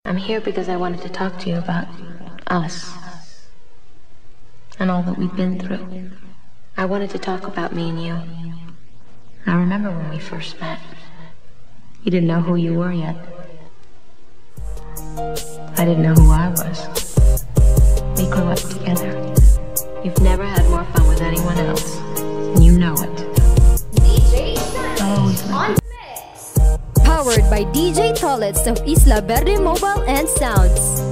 I'm here because I wanted to talk to you about us and all that we've been through. I wanted to talk about me and you. I remember when we first met. You didn't know who you were yet. I didn't know who I was. We grew up together. You've never had more fun with anyone else, and you know it. DJ On Mix. Powered by DJ Tollets of Isla Verde Mobile and Sounds.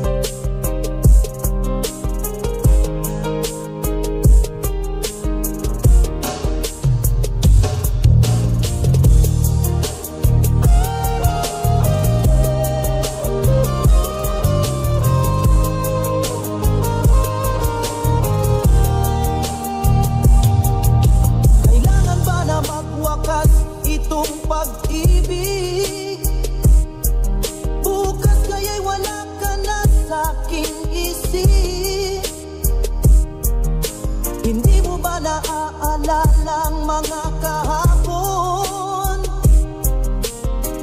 Naaalala mga kahapon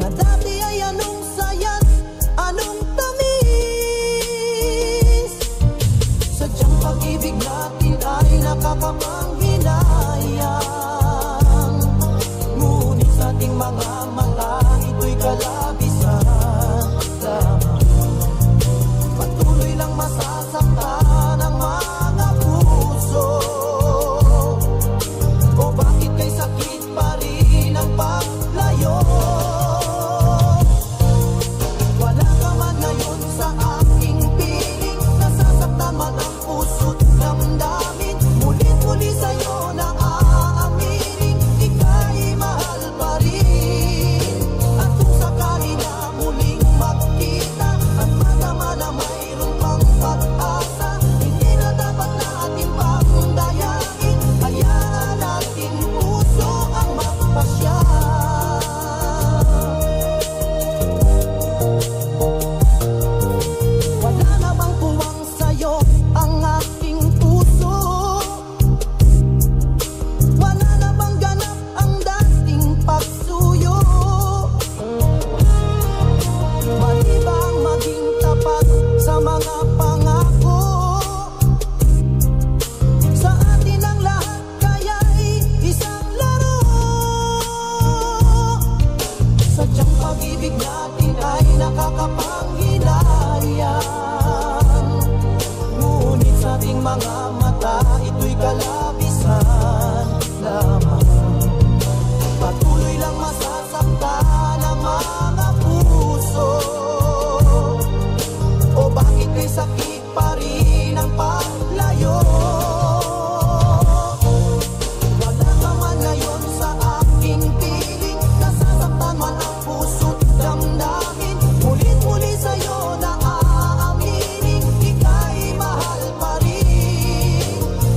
na dati ay anong sayat, anong tamis. Sadyang pag-ibig natin ay nakakapanghinayang, ngunit sa ating mga mata ito'y kalabisan lamang. Patuloy lang masasaktan ang mga puso. Sakit pa rin ang paglayo. Wala ka man ngayon sa aking piling, nasasaktan man ang puso't damdamin. Mulit-muli sa'yo na aaminin, ika'y mahal pa rin. At kung sakali na muling magkita, at madama na mayroon pang pag-asa, hindi na dapat natin pang dayain. Hayaan natin ang magpasya. Wala na bang puwang sa'yo ang aking puso? Wala na bang ganap ang dating pagsuyo? Mali bang maging tapat sa mga pangako? Sa atin ang lahat kaya'y isang laro. Sadyang pag-ibig natin ay nakakapanghinayang, ngunit sa ating mga mata ito'y kalabisan lamang. Patuloy lang masasaktan ang mga puso. O bakit kay sakit pa rin ang paglayo? Wala ka man ngayon sa aking piling, nasasaktan man ang puso't damdamin. Mulit-muli sa'yo na aaminin, ika'y mahal pa rin.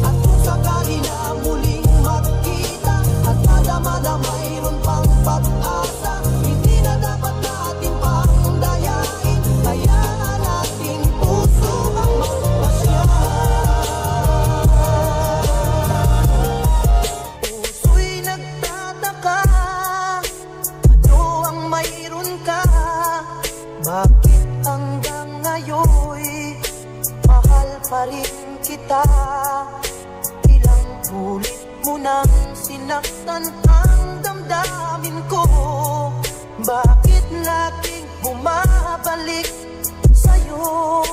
At kung sakali na muling magkita, at madama na mayroon pang pag-asa, hindi na dapat natin pang dayain. Hayaan natin puso ang magpasya. Puso'y nagtataka, ano ang mayroon ka? Bakit hanggang ngayon mahal pa rin kita? Ilang ulit mo nang sinaktan ang damdamin ko. Bakit laging bumabalik sa'yo?